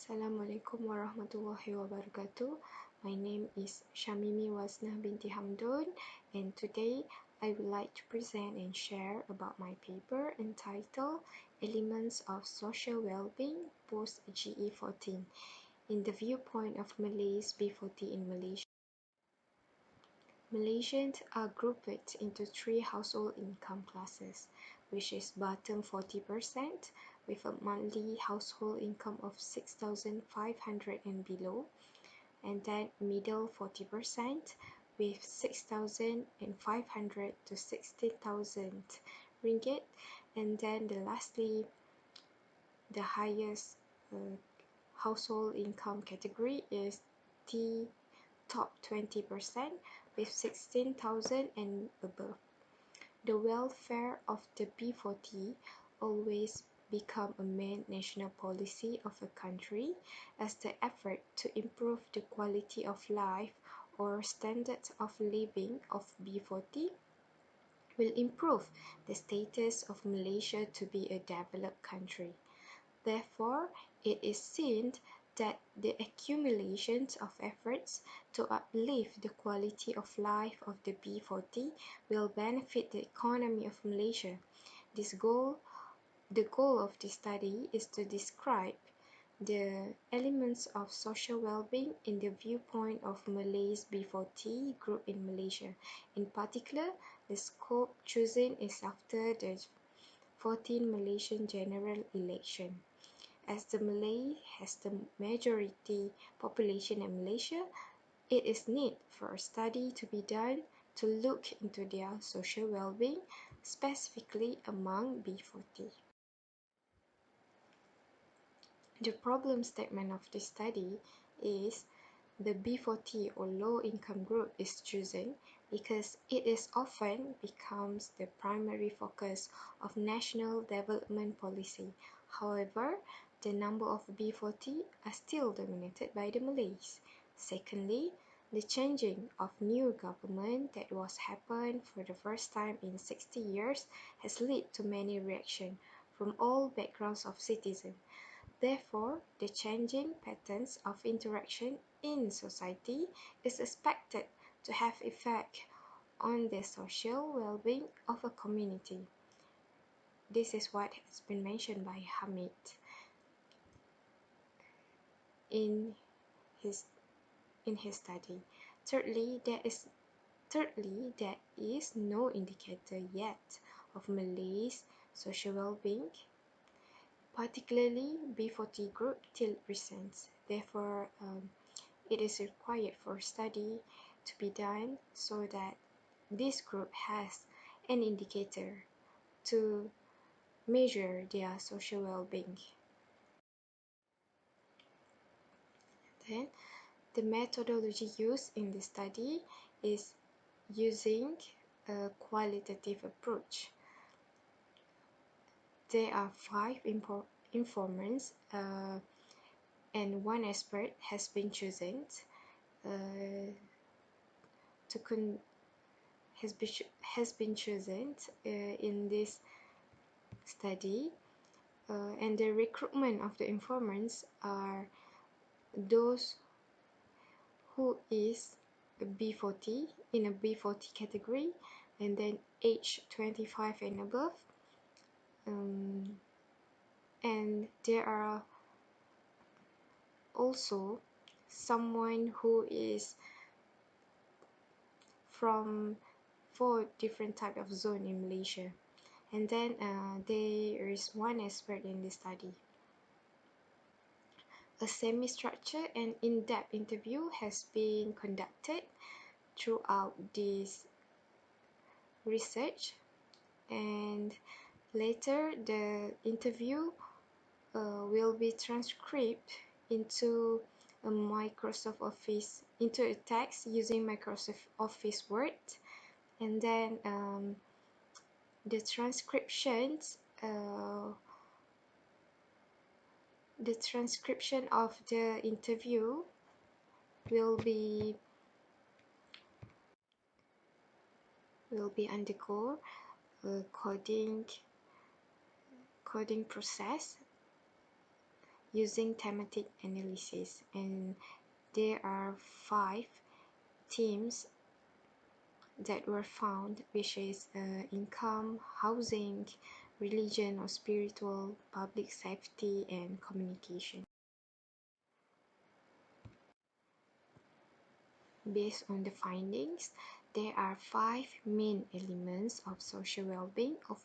Assalamualaikum warahmatullahi wabarakatuh. My name is Syamimi Waznah Binti Hamdon, and today I would like to present and share about my paper entitled Elements of Social Wellbeing Post-GE14 in the Viewpoint of Malays B40 in Malaysia. Malaysians are grouped into three household income classes, which is bottom 40% with a monthly household income of 6,500 and below, and then middle 40% with 6,500 to 60,000 ringgit, and then lastly the highest household income category is the top 20% with 16,000 and above. The welfare of the B40 always become a main national policy of a country as the effort to improve the quality of life or standards of living of B40 will improve the status of Malaysia to be a developed country. Therefore, it is seen that the accumulations of efforts to uplift the quality of life of the B40 will benefit the economy of Malaysia. The goal of this study is to describe the elements of social well-being in the viewpoint of Malays B40 group in Malaysia. In particular, the scope chosen is after the 14th Malaysian general election. As the Malay has the majority population in Malaysia, it is need for a study to be done to look into their social well-being, specifically among B40. The problem statement of this study is the B40 or low-income group is chosen because it is often becomes the primary focus of national development policy. However, the number of B40 are still dominated by the Malays. Secondly, the changing of new government that was happened for the first time in 60 years has led to many reactions from all backgrounds of citizens. Therefore, the changing patterns of interaction in society is expected to have effect on the social well-being of a community. This is what has been mentioned by Hamid in his study. Thirdly, there is no indicator yet of Malays' social well-being, particularly B40 group till recent. Therefore, it is required for study to be done so that this group has an indicator to measure their social well-being. Then, the methodology used in the study is using a qualitative approach. There are 5 informants and 1 expert has been chosen in this study, and the recruitment of the informants are those who is a B40 in a B40 category, and then age 25 and above, and there are also someone who is from 4 different type of zone in Malaysia, and then there is 1 expert in this study. A semi-structured and in-depth interview has been conducted throughout this research, and later the interview will be transcribed into a Microsoft Office, into a text using Microsoft Office Word, and then the transcription of the interview will be undergo a coding process, using thematic analysis, and there are 5 themes that were found, which is income, housing, religion or spiritual, public safety, and communication. Based on the findings, there are 5 main elements of social well-being of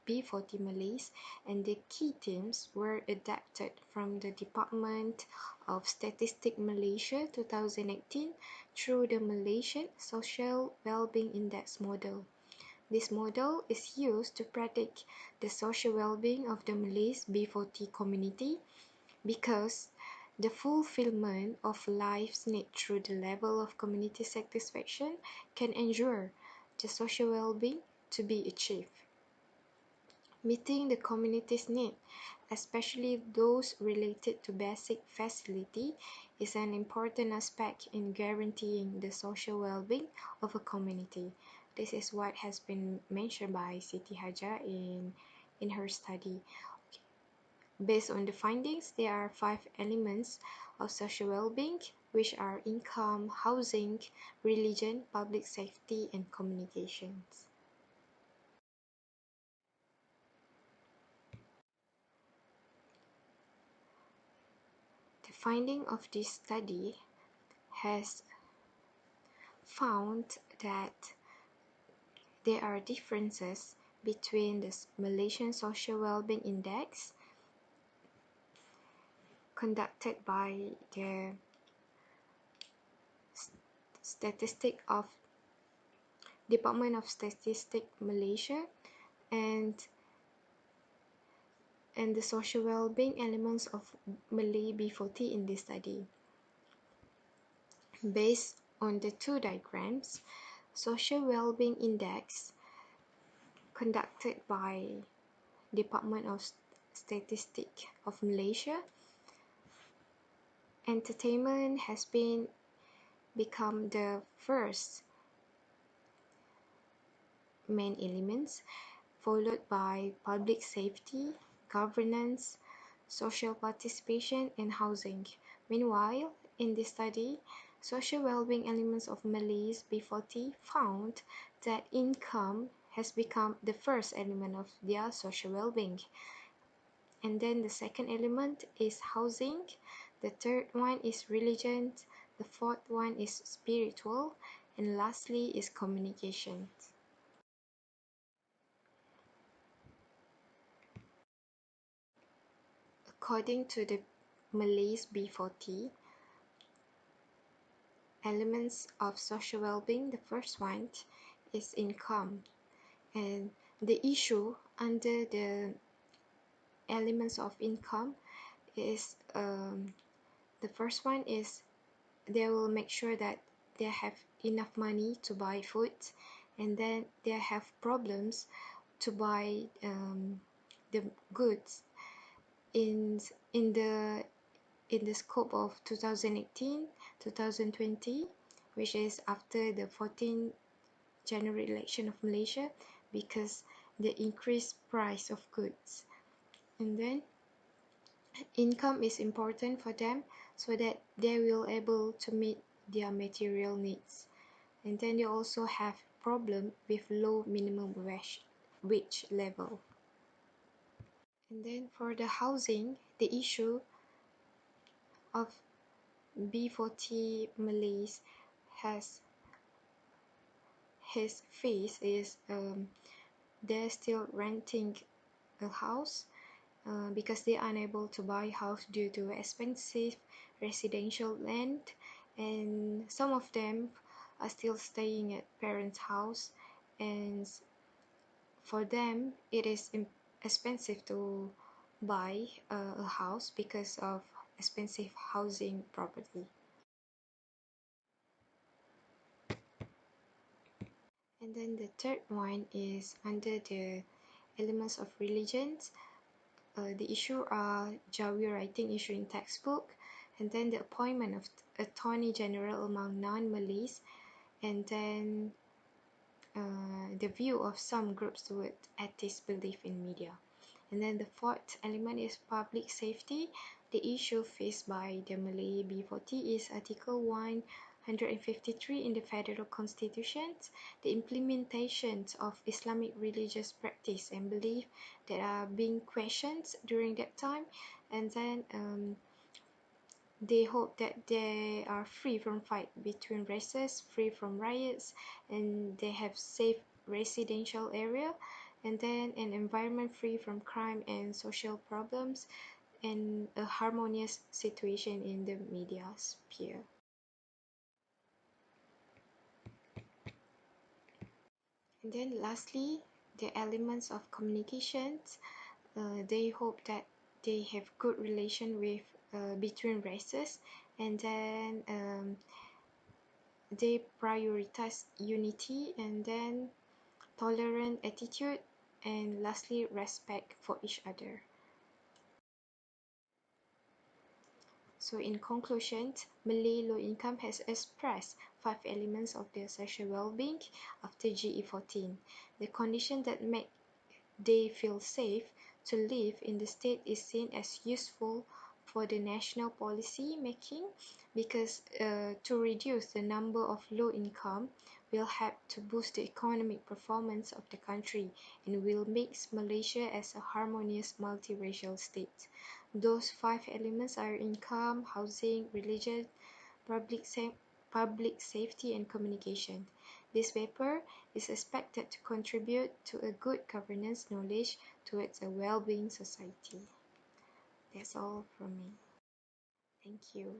B40 Malays, and the key themes were adapted from the Department of Statistics Malaysia 2018 through the Malaysian Social Wellbeing Index model. This model is used to predict the social well-being of the Malays B40 community because the fulfillment of life's need through the level of community satisfaction can ensure the social well-being to be achieved. Meeting the community's need, especially those related to basic facility, is an important aspect in guaranteeing the social well-being of a community. This is what has been mentioned by Siti Hajar in her study. Based on the findings, there are 5 elements of social well-being, which are income, housing, religion, public safety, and communications. The finding of this study has found that there are differences between the Malaysian Social Wellbeing Index conducted by the Statistic of Department of Statistics Malaysia and the social well-being elements of Malay B40 in this study. Based on the 2 diagrams, Social Wellbeing Index conducted by Department of Statistics of Malaysia, entertainment has become the first main elements, followed by public safety, governance, social participation, and housing. Meanwhile, in this study, social well-being elements of Malays B40 found that income has become the first element of their social well-being. And then the second element is housing, the third one is religion, the fourth one is spiritual, and lastly is communication. According to the Malays B40 elements of social well-being, the first one is income, and the issue under the elements of income is the first one is they will make sure that they have enough money to buy food, and then they have problems to buy the goods in the scope of 2018-2020, which is after the 14th January election of Malaysia, because the increased price of goods. And then income is important for them so that they will able to meet their material needs. And then they also have problem with low minimum wage level. And then for the housing, the issue of B40 Malays has his face is they're still renting a house because they are unable to buy house due to expensive residential land, and some of them are still staying at parents' house, and for them it is expensive to buy a house because of expensive housing property. And then the third one is under the elements of religions. The issue are Jawi writing issue in textbook, and then the appointment of Attorney General among non-Malays, and then the view of some groups toward atheist belief in media. And then the fourth element is public safety. The issue faced by the Malay B40 is Article 153 in the Federal Constitution, the implementation of Islamic religious practice and belief that are being questioned during that time. And then they hope that they are free from fight between races, free from riots, and they have safe residential area, and then an environment free from crime and social problems, and a harmonious situation in the media sphere. And then lastly, the elements of communications. They hope that they have good relation with between races, and then they prioritize unity, and then tolerant attitude, and lastly respect for each other. So in conclusion, Malay low income has expressed 5 elements of their social well-being after GE14. The condition that make they feel safe to live in the state is seen as useful for the national policy making, because to reduce the number of low income will help to boost the economic performance of the country and will make Malaysia as a harmonious multiracial state. Those 5 elements are income, housing, religion, public safety and communication. This paper is expected to contribute to a good governance knowledge towards a well-being society. That's all from me. Thank you.